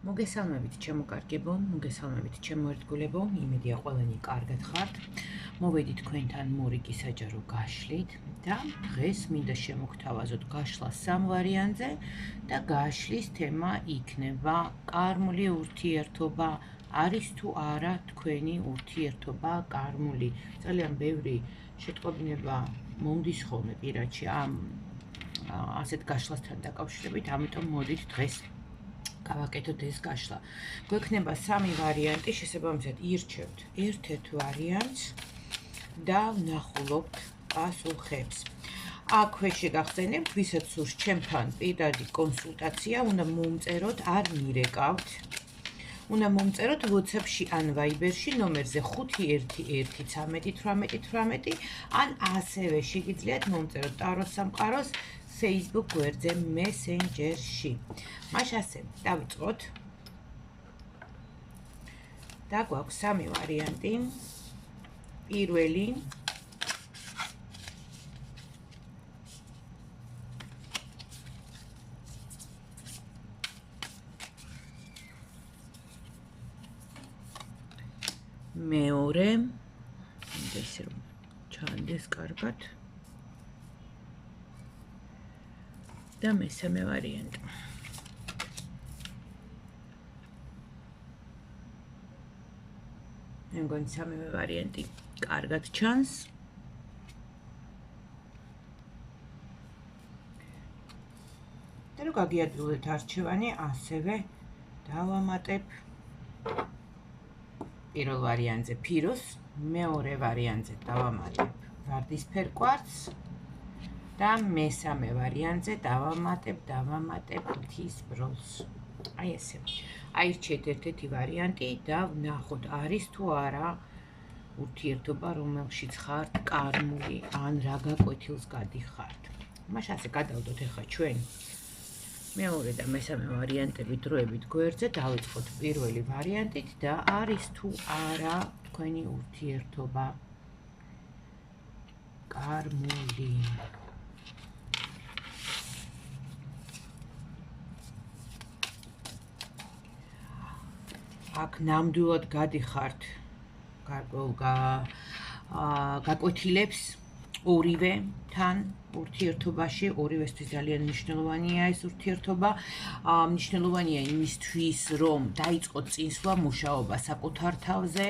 მოგესალმებით ჩემო კარგებო, მოგესალმებით ჩემო ერთგულებო, იმედია ყველანი კარგად ხართ. მოვედით თქვენთან მორიგი საჯარო გაშლით და დღეს მინდა შემოგთავაზოთ გაშლა სამ ვარიანტზე და გაშლის თემა იქნება კარმული ურთიერთობა, არის თუ არა თქვენი ურთიერთობა კარმული. ძალიან ბევრი შეტყობინება მომდის ხოლმე პირადში ამ ასეთ გაშლასთან დაკავშირებით, ამიტომ მოდით დღეს გავაკეთოთ ეს გაშლა. გვექნება სამი ვარიანტი, შესაბამისად ირჩევთ ერთ-ერთ ვარიანტს და ვნახულობთ პასუხებს. აქვე შეგახსენებთ, ვისაც სურს ჩემთან პირადი კონსულტაცია, უნდა მომწეროთ, არ მირეკავთ. უნდა მომწეროთ WhatsApp-ში ან Viber-ში ნომერზე 511131818 ან ასევე შეგიძლიათ მომწეროთ ტაროს სამყაროს Facebook გვერდზე Messenger-ში. მაშ ასე, დავიწყოთ. და გვაქვს სამი ვარიანტი. პირველი მეორე ესე რომ ჩანდეს კარგად და მესამე ვარიანტი. მე მგონი სამივე ვარიანტი კარგად ჩანს. და რო გაგიადვილეთ არჩევანი, ასევე დავამატებ პირველ ვარიანტზე ფიროს, მეორე ვარიანტზე დავამატებ ვარდისფერ კვარცს და მესამე ვარიანტზე დავამატებ მთის ბროლს. აი ესე. აირჩიეთ ერთ-ერთი ვარიანტი და ვნახოთ, არის თუ არა ურთიერთობა, რომელშიც ხართ კარმული ან რა გაკვეთილს გადიხართ. მაშ ასე გადავდოთ ახლა ჩვენ მეორე და მესამე ვარიანტები დროებით გვერდზე, დავიწყოთ პირველი ვარიანტით და არის თუ არა თქვენი ურთიერთობა კარმული. აქ ნამდვილად გადიხართ გაკვეთილებს ორივეთან ურთიერთობაში, ორივესთვის ძალიან მნიშვნელოვანია ეს ურთიერთობა. მნიშვნელოვანია იმისთვის, რომ დაიწყოთ წინსვლა მუშაობა საკუთარ თავზე,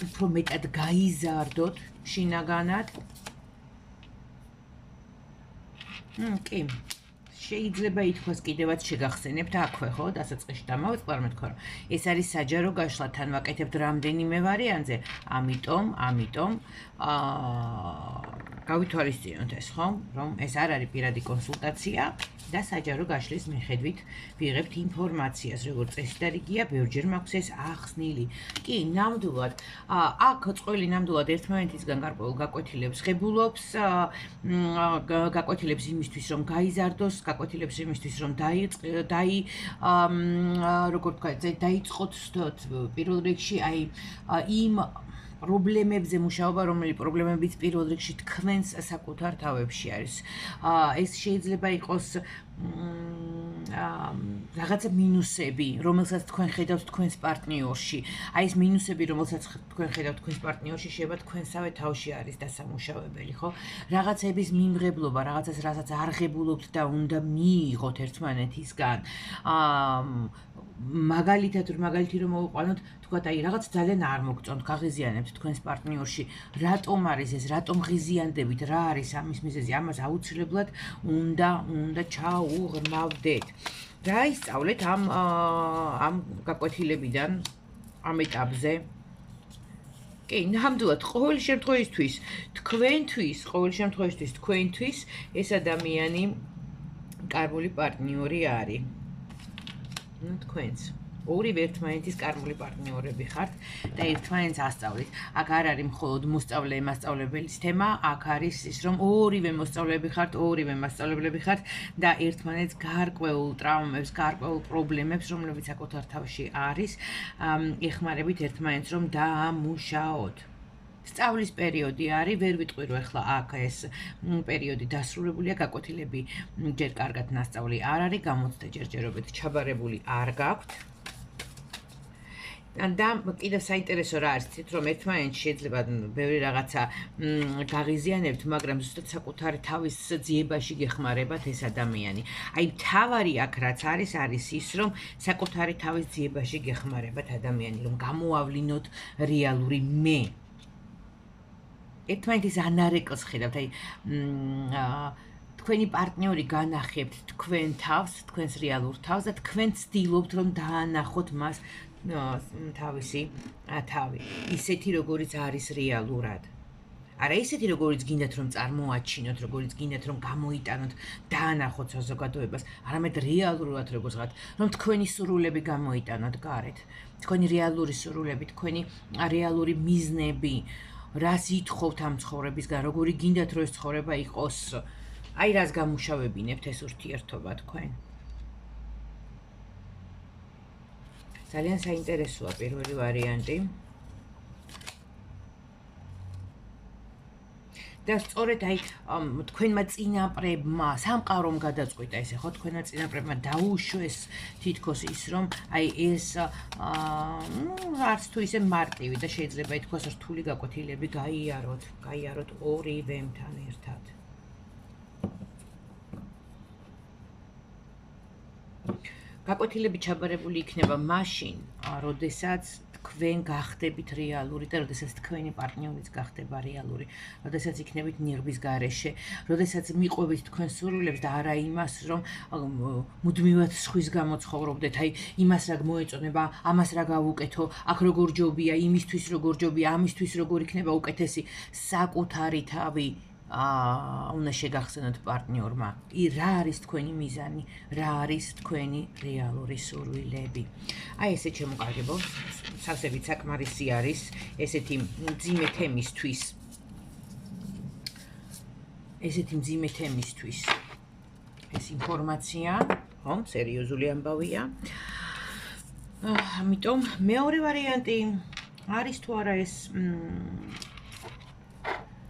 უფრო მეტად გაიზარდოთ შინაგანად. კი. შეიძლება ითქვას კიდევაც შეგახსენებთ აქვე, ხო, დასაწყისში დამავიწყდა, მე თქვა, რომ ეს არის საჯარო გაშლა, თან ვაკეთებთ რამდენიმე ვარიანტზე, ამიტომ გავითვალისწინოთ ეს, ხო, რომ ეს არ არის პირადი კონსულტაცია და საჯარო გაშლის მიხედვით ვიღებთ ინფორმაციას, როგორც წესი და რიგია, ბევრჯერ მაქვს ეს ახსნილი. კი, ნამდვილად, აქ წყვილი ნამდვილად ერთმანეთისგან გარკვეულ გაკვეთილებს ღებულობს, გაკვეთილებს იმისთვის, რომ გაიზარდოს, გაკვეთილებს იმისთვის, რომ როგორ თქვა, დაიწყოთ პირველ რიგში აი იმ პრობლემებზე მუშაობა, რომელი პრობლემებიც პირველ რიგში თქვენს საკუთარ თავებში არის. ეს შეიძლება იყოს რაღაცა მინუსები, რომელსაც თქვენ ხედავთ თქვენს პარტნიორში. აი ეს მინუსები, რომელსაც თქვენ ხედავთ თქვენს პარტნიორში, შეიძლება თქვენსავე თავში არის დასამუშავებელი, ხო? რაღაცების მიმღებლობა, რაღაცას, რასაც არ ღებულობთ და უნდა მიიღოთ ერთმანეთისგან. მაგალითად რომ მოვიყვანოთ, თქვათ, აი რაღაც ძალიან არ მოგწონთ, გაღიზიანებთ თქვენს პარტნიორში. რატომ არის ეს? რატომ ღიზიანდებით? რა არის ამის მიზეზი? ამას აუცილებლად უნდა ჩაუღრმავდეთ. რა ისწავლეთ ამ გაკვეთილებიდან, ამ ეტაპზე? კი, ნამდვილად, ყოველი შემთხვევისთვის თქვენთვის ეს ადამიანი კარმული პარტნიორი არის. თქვენც ორივე ერთმანეთის კარმული პარტნიორები ხართ და ერთმანეთს ასწავლით. აქ არ არის მხოლოდ მოსწავლე-მასწავლებლის თემა, აქ არის ის, რომ ორივე მოსწავლეები ხართ, ორივე მასწავლებლები ხართ და ერთმანეთს გარკვეულ ტრავმებს, გარკვეულ პრობლემებს, რომლებიც საკუთარ თავში არის, ეხმარებით ერთმანეთს, რომ დაამუშაოთ. სწავლის პერიოდი არის, ვერ ვიტყვი რომ ახლა აქ ეს პერიოდი დასრულებულია, გაკვეთილები ჯერ კარგად ნასწავლი არ არის, გამოცდა ჯერჯერობით ჩაბარებული არ გაქვთ. და კიდევ საინტერესო რა არის, ცით რომ ერთმანეთში შეიძლება ბევრი რაღაცა გაღიზიანებთ, მაგრამ ზუსტად საკუთარი თავის ძიებაში გეხმარებათ ეს ადამიანი. აი მთავარი აქ რაც არის ის რომ საკუთარი თავის ძიებაში გეხმარებათ ადამიანი, რომ გამოავლინოთ რეალური მე. ერთმანეთის ანარეკლს ხედავთ, აი თქვენი პარტნიორი განახებთ თქვენ თავს, თქვენს რეალურ თავს და თქვენ ცდილობთ რომ დაანახოთ მას თავისი თავი, ისეთი როგორიც არის რეალურად. არა ისეთი როგორიც გინდათ რომ წარმოაჩინოთ, როგორიც გინდათ რომ გამოიტანოთ, დაანახოთ საზოგადოებას, არამედ რეალურად როგორც ვთქვათ, რომ თქვენი სურვილები გამოიტანოთ გარეთ. თქვენი რეალური სურვილები, თქვენი რეალური მიზნები, რას ითხოვთ ამ ცხოვრებისგან, როგორი გინდათ რომ ეს ცხოვრება იყოს, აი რას გამუშავებინებთ ეს ურთიერთობა თქვენ. ძალიან საინტერესოა პირველი ვარიანტი. და სწორედ აი თქვენმა წინაპრებმა სამყარომ გადაწყვიტა ესე ხო თქვენმა წინაპრებმა დაუშვეს თითქოს ის რომ აი ეს არც თუ ისე მარტივი და შეიძლება ითქვას რთული გაკვეთილები გაიაროთ ორივემთან ერთად. გაკვეთილები ჩაბარებული იქნება მაშინ, როდესაც თქვენ გახდებით რეალური და როდესაც თქვენი პარტნიორიც გახდება რეალური, როდესაც იქნებით ნიღბის გარეშე, როდესაც მიყვებით თქვენ სურვილებს და არა იმას, რომ მუდმივად სხვის გამო ცხოვრობდეთ, აი იმას რა მოეწონება, ამას რა გავუკეთო, აქ როგორ ჯობია, იმისთვის როგორ ჯობია, ამისთვის როგორ იქნება უკეთესი, საკუთარი თავი უნდა შეგახსენოთ პარტნიორმა, რა არის თქვენი მიზანი, რა არის თქვენი რეალური სურვილები. აი ესე შემოყარგებო, სავსებით საკმარისი არის ესეთი მძიმე თემისთვის. ეს ინფორმაცია, ხომ, სერიოზული ამბავია. ამიტომ მეორე ვარიანტი არის თუ არა ეს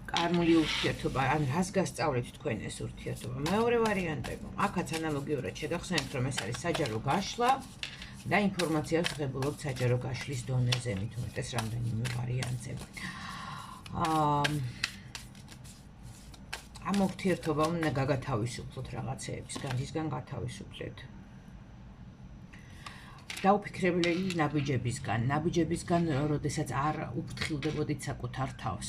კარმული ურთიერთობა, ან რას გასწავლეთ თქვენ ეს ურთიერთობა. მეორე ვარიანტი, აქაც ანალოგიურად შეგახსენებთ, რომ ეს არის საჯარო გაშლა და ინფორმაციას ღებულობთ საჯარო გაშლის დონეზე, მით უმეტეს რამდენიმე ვარიანტზე. ამ ურთიერთობამ უნდა გაგათავისუფლოთ რაღაცეებისგან, ისგან გათავისუფლეთ. დაუფიქრებელი ნაბიჯებისგან, როდესაც არ უფრთხილდებოდით საკუთარ თავს.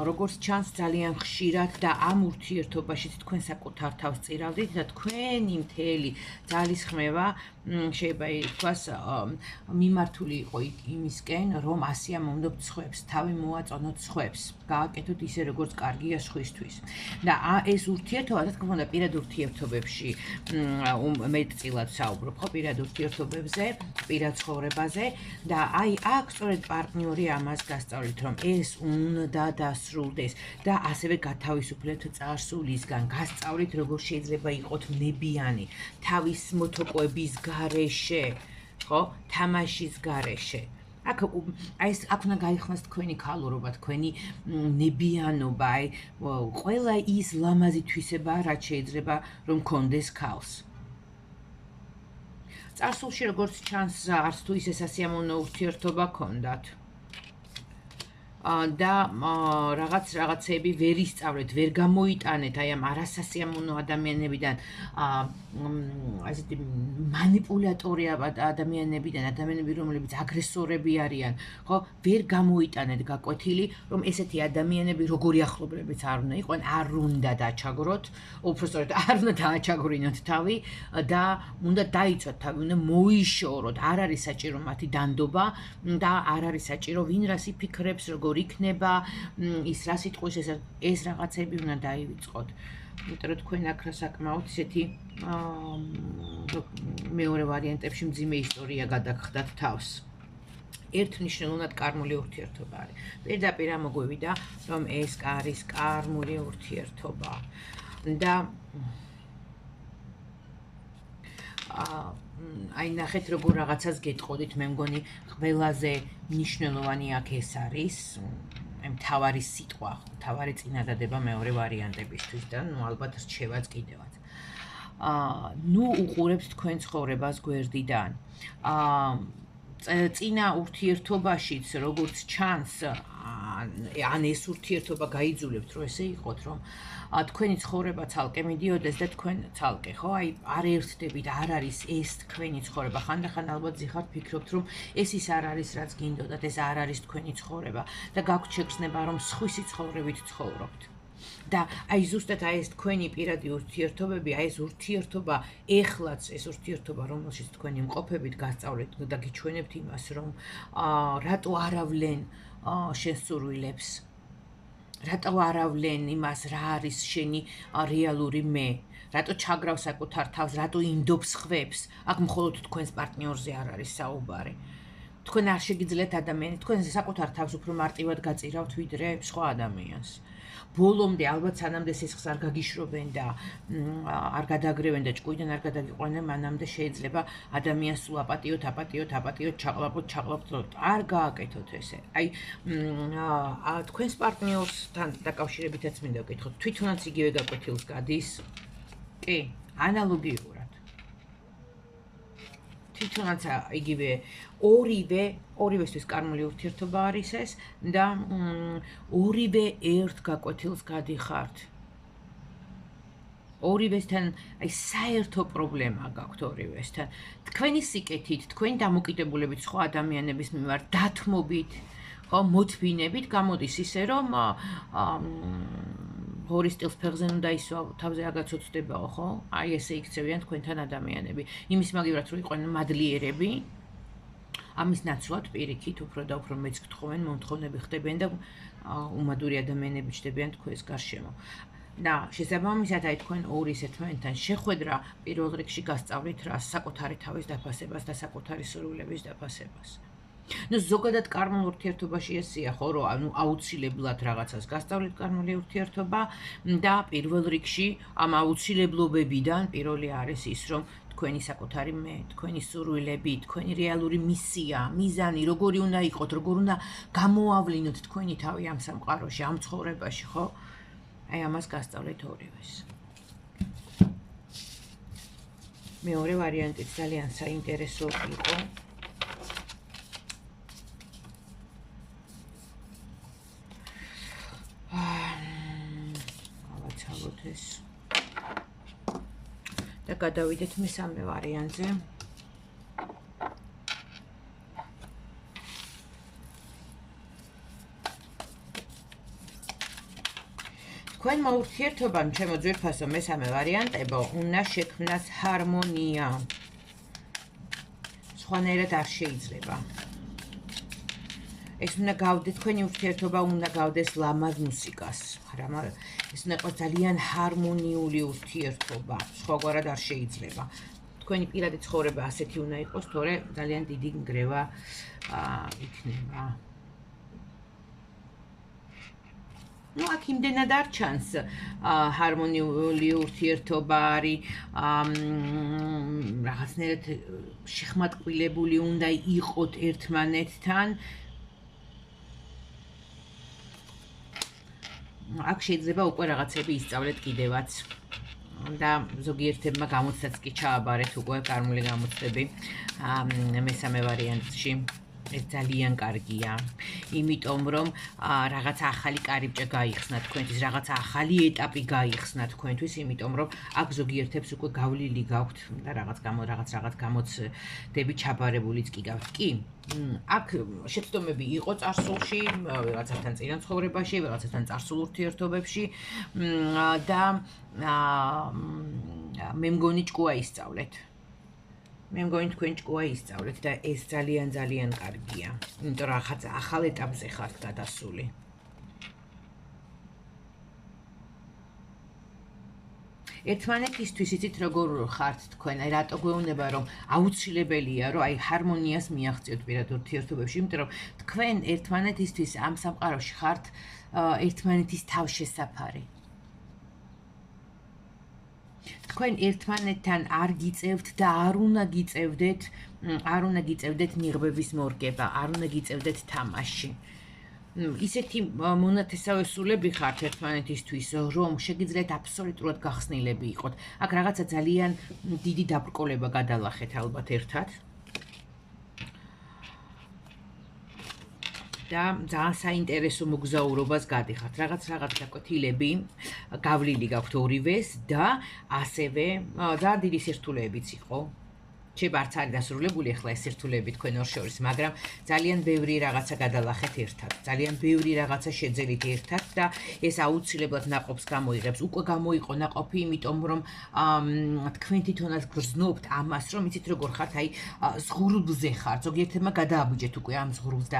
როგორც ჩანს, ძალიან ხშირად და ამ ურთიერთობაში თქვენ საკუთარ თავს წირავდით და თქვენი მთელი ძალისხმევა შეიძლება ითქვას მიმართული იყო იმისკენ, რომ ასიამოვნებთ სხვებს, თავი მოაწონოთ სხვებს, გააკეთოთ ისე როგორც კარგია სხვისთვის. და ეს ურთიერთობა, რა თქმა უნდა, პირად ურთიერთობებში მეტწილად საუბრობ, ხო, პირად ურთიერთობებზე, პირად ცხოვრებაზე და აი აქ სწორედ პარტნიორი ამას გასწავლით, რომ ეს უნდა დასრულდეს და ასევე გათავისუფლეთ წარსულისგან, გასწავლით როგორ შეიძლება იყოთ ნებიანი თავის მოტოკვების გარეშე, ხო, თამაშის გარეშე. აქ უნდა გაიხსნას თქვენი ქალურობა, თქვენი ნებიანობა, აი ყველა ის ლამაზი თვისება, რაც შეიძლება რომ გქონდეს ქალს. წარსულში როგორც ჩანს, არც თუ ისე სასიამოვნო ურთიერთობა გქონდათ. და რაღაცეები ვერ ისწავლეთ, ვერ გამოიტანეთ აი ამ არასასიამოვნო ადამიანებიდან, ასეთი მანიპულატორი ადამიანებიდან, ადამიანები, რომლებიც აგრესორები არიან, ხო, ვერ გამოიტანეთ გაკვეთილი, რომ ესეთი ადამიანები როგორი ახლობლებიც არ უნდა იყვნენ, არ უნდა დააჩაგროთ, უბრალოდ არ უნდა დააჩაგრინოთ თავი და უნდა დაიცვათ თავი, უნდა მოიშოროთ, არ არის საჭირო მათი დანდობა და არ არის საჭირო ვინ რას იფიქრებს, როგორ იქნება, ის რას იტყვის, ეს რაღაცები უნდა დაივიწყოთ. იმიტომ რომ თქვენ აქ საკმაოდ ისეთი მეორე ვარიანტებში მძიმე ისტორია გადაგხდათ თავს. ერთნიშნულად კარმული ურთიერთობა არის. პირდაპირ მოგვივიდა, რომ ეს არის კარმული ურთიერთობა. და აი ნახეთ როგორ რაღაცას გეტყოდით, მე მგონი ყველაზე მნიშვნელოვანი აქ ეს არის, მთავარი სიტყვა, მთავარი წინადადება მეორე ვარიანტებისთვის და ალბათ რჩევაც კიდევაც. ნუ უყურებთ თქვენ ცხოვრებას გვერდიდან. წინა ურთიერთობაშიც როგორც ჩანს, ან ეს ურთიერთობა გაიძულებთ, რომ ესე იყოთ, რომ თქვენი ცხოვრება ცალკე მიდიოდეს და თქვენ ცალკე, ხო? აი არ ერთდებით, არ არის ეს თქვენი ცხოვრება. ხანდახან ალბათ ზიხართ ფიქრობთ, რომ ეს ის არ არის, რაც გინდოდათ, ეს არ არის თქვენი ცხოვრება და გაქვთ შეგრძნება, რომ სხვისი ცხოვრებით ცხოვრობთ. და აი ზუსტად აი ეს თქვენი პირადი ურთიერთობები, აი ეს ურთიერთობა, ეხლაც ეს ურთიერთობა, რომელშიც თქვენ იმყოფებით, გასწავლეთ და გიჩვენებთ იმას, რომ რატო აავლენ შენ სურვილებს, რატო აავლენ იმას, რა არის შენი რეალური მე, რატო ჩაგრავ საკუთარ თავს, რატო ინდობს ხვებს, აქ მხოლოდ თქვენს პარტნიორზე არ არის საუბარი. თქვენ არ შეგიძლიათ ადამიანი, თქვენ საკუთარ თავს უფრო მარტივად გაწირავთ ვიდრე სხვა ადამიანს. ბოლომდე ალბათ სანამდე სისხლს არ გაგიშრობენ და არ გადაგრევენ და ჭკუიდან არ გადაგიყვანენ, მანამდე შეიძლება ადამიანს სულ აპატიოთ, ჩაყლაპოთ, არ გააკეთოთ ესე. აი თქვენს პარტნიორსთან დაკავშირებითაც მინდა ვკითხოთ, თვითონაც იგივე გაკვეთილს გადის? კი, ანალოგიურად. თვითონაც იგივე ორივესთვის კარმული ურთიერთობა არის ეს და ორივე ერთ გაკვეთილს გადიხართ. ორივესთან აი საერთო პრობლემა გაქვთ ორივესთან. თქვენი სიკეთით, თქვენი დამოკიდებულებით სხვა ადამიანების მიმართ, დათმობით, ხო, მოთბინებით გამოდის ისე, რომ ორი სტილს ფეხზე ნუ დაისვა, თავზე აგაცოცდებაო, ხო? აი ესე იქცევიან თქვენთან ადამიანები. იმის მაგივრად რომ იყვნენ მადლიერები, ამის ნაცვლად პირიქით უფრო და უფრო მეც გთხოვენ, მომთხოვნები ხდებიან და უმადური ადამიანები ჩდებიან თქვენს გარშემო. და შესაბამისად აი თქვენ ორი ერთმანეთთან შეხვედრა პირველ რიგში გასწავლით რა საკუთარი თავის დაფასებას და საკუთარი სურვილების დაფასებას. ნუ ზოგადად კარმულ ურთიერთობაში ესეა, ხო, რომ აუცილებლად რაღაცას გასწავლით კარმული ურთიერთობა და პირველ რიგში ამ აუცილებლობებიდან პირველი არის ის, რომ თქვენი საკუთარი მე, თქვენი სურვილები, თქვენი რეალური მისია, მიზანი, როგორი უნდა იყოთ, როგორ უნდა გამოავლინოთ თქვენი თავი ამ სამყაროში, ამ ცხოვრებაში, ხო? აი ამას გასწავლეთ ორივეს. მეორე ვარიანტიც ძალიან საინტერესო იყო. ავაცალოთ ეს. და გადავიდეთ მესამე ვარიანტზე. თქვენმა ურთიერთობამ, ჩემო ძვირფასო მესამე ვარიანტებო, უნდა შექმნას ჰარმონია. სხვანაირად არ შეიძლება. ეს უნდა გავდეს, თქვენი ურთიერთობა უნდა გავდეს ლამაზ მუსიკას. ეს უნდა იყოს ძალიან ჰარმონიული ურთიერთობა. სხვაგვარად არ შეიძლება. თქვენი პირადი ცხოვრება ასეთი უნდა იყოს, თორე ძალიან დიდი ნგრევა იქნება. ნუ აქ იმდენად არ ჩანს ჰარმონიული ურთიერთობა არის რაღაცნაირად შეხმატყვილებული უნდა იყოთ ერთმანეთთან. აქ შეიძლება უკვე რაღაცები ისწავლეთ კიდევაც და ზოგიერთებმა გამოცდაც კი ჩააბარეთ უკვე კარმული გამოცდები მესამე ვარიანტში. ეს ძალიან კარგია, იმიტომ რომ რაღაც ახალი კარიბჭე გაიხსნა თქვენთვის, რაღაც ახალი ეტაპი გაიხსნა თქვენთვის, იმიტომ რომ აქ ზოგიერთებს უკვე გავლილი გაქვთ და რაღაც გამოცდები ჩაბარებულიც კი გაქვთ. კი, აქ შეცდომები იყო წარსულში, რაღაცასთან წინა ცხოვრებაში, რაღაცასთან წარსულ ურთიერთობებში და მე მგონი ჭკუა ისწავლეთ. მე მგონი თქვენ ჭკუა ისწავლეთ და ეს ძალიან ძალიან კარგია, იმიტომ რომ რაღაც ახალ ეტაპზე ხართ გადასული. ერთმანეთისთვის იცით როგორ ხართ თქვენ, აი რატო გვეუბნება რომ აუცილებელია რომ აი ჰარმონიას მიაღწიოთ პირად ურთიერთობებში, იმიტომ რომ თქვენ ერთმანეთისთვის ამ სამყაროში ხართ ერთმანეთის თავშესაფარი. თქვენ ერთმანეთთან არ გიწევთ და არ უნდა გიწევდეთ ნიღბების მორგება, არ უნდა გიწევდეთ თამაში. ისეთი მონათესავესულები ხართ ერთმანეთისთვის, რომ შეგიძლიათ აბსოლუტურად გახსნილები იყოთ. აქ რაღაცა ძალიან დიდი დაბრკოლება გადალახეთ ალბათ ერთად. და ძალიან საინტერესო მოგზაურობას გადიხართ. რაღაც გაკვეთილები, გავლილი გაქვთ ორივეს და ასევე ძალიან დიდი სირთულეებიც იყო. შეიძლება არც არის დასრულებული ახლა ეს სირთულეები თქვენ ორ შორის, მაგრამ ძალიან ბევრი რაღაცა გადალახეთ ერთად. ძალიან ბევრი რაღაცა შეძელით ერთად და ეს აუცილებლად ნაყოფს გამოიღებს. უკვე გამოიყო ნაყოფი, იმიტომ რომ თქვენ თვითონაც გრძნობთ ამას, რომ იცით როგორ ხართ, აი ზღურბლზე ხართ. ზოგიერთებმა გადააბიჯეთ უკვე ამ ზღურბლს და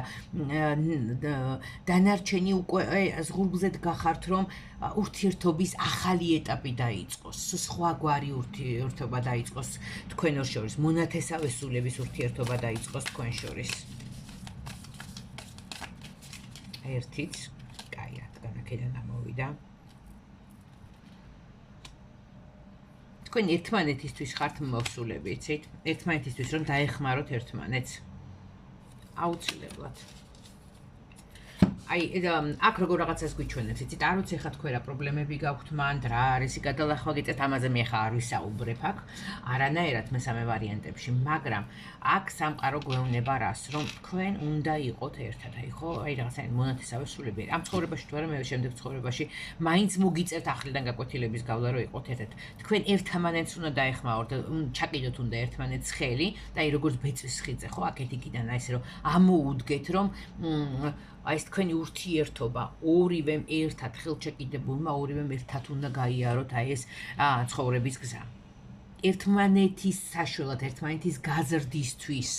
დანარჩენი უკვე ზღურბლზე დგახართ, რომ ურთიერთობის ახალი ეტაპი დაიწყოს, სხვაგვარი ურთიერთობა დაიწყოს თქვენ ორ შორის, მონათესავესულების ურთიერთობა დაიწყოს თქვენ შორის. ერთიც, კაი, რადგან აქედან ამოვიდა. თქვენ ერთმანეთისთვის ხართ მოსულები, იცით? ერთმანეთისთვის რომ დაეხმაროთ ერთმანეთს. აუცილებლად. აი, აქ როგორ რაღაცას გვიჩვენებს, იცით, არ ვიცი ხა თქვენ რა პრობლემები გაქვთ მანდ, რა არის გადალახვა გიწევთ, ამაზე მე ხა არ ვისაუბრებ აქ, არანაირად მესამე ვარიანტებში, მაგრამ აქ სამყარო გვეუბნება რას, რომ თქვენ უნდა იყოთ ერთად, აი ხო, აი რაღაცა მონათესავესულები, ამ ცხოვრებაში თუ არა, მე შემდეგ ცხოვრებაში მაინც მოგიწევთ ახლიდან გაკვეთილების გავლა, რომ იყოთ ერთად. თქვენ ერთმანეთს უნდა დაეხმაროთ, ჩაკიდოთ უნდა ერთმანეთს ხელი და აი როგორც ბეწვის ხიძე, ხო, აქეთ იქიდან აი ესე რომ ამოუდგეთ, რომ აი ეს თქვენი ურთიერთობა ორივემ ერთად ხელჩაკიდებულმა ორივემ ერთად უნდა გაიაროთ აი ეს ცხოვრების გზა. ერთმანეთის საშუალად, ერთმანეთის გაზრდისთვის,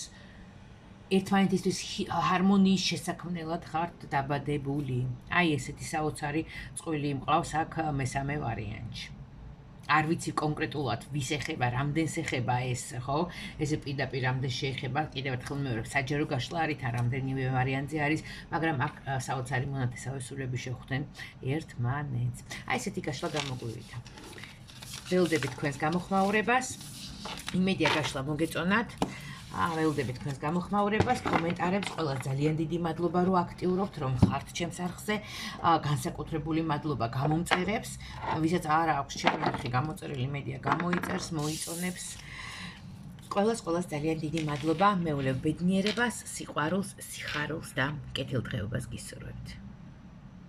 ერთმანეთისთვის ჰარმონიის შესაქმნელად ხართ დაბადებული. აი ესეთი საოცარი წყვილი მყავს აქ მესამე ვარიანტში. არ ვიცი კონკრეტულად ვის ეხება, რამდენს ეხება ეს, ხო? ესე პირდაპირ რამდენ შეეხება, კიდევ ერთხელ მეორე, საჯარო გაშლა არის თან რამდენიმე ვარიანტზე არის, მაგრამ აქ საოცარი მონათესავესულები შეხვდნენ ერთმანეთს. აი ესეთი გაშლა გამოგვივიდა. ველოდებით თქვენს გამოხმაურებას. იმედია გაშლა მოგეწონათ. ველოდებით თქვენს გამოხმაურებას, კომენტარებს, ყველას ძალიან დიდი მადლობა, რომ აქტიურობთ, რომ ხართ ჩემს არხზე. განსაკუთრებული მადლობა გამომწერებს, ვისაც არ აქვს ჩემი არხი გამოწერილი, იმედია გამოიწერს, მოიწონებს. ყველას ძალიან დიდი მადლობა. მეულევ ბედნიერებას, სიყვარულს, სიხარულს და კეთილდღეობას გისურვებთ.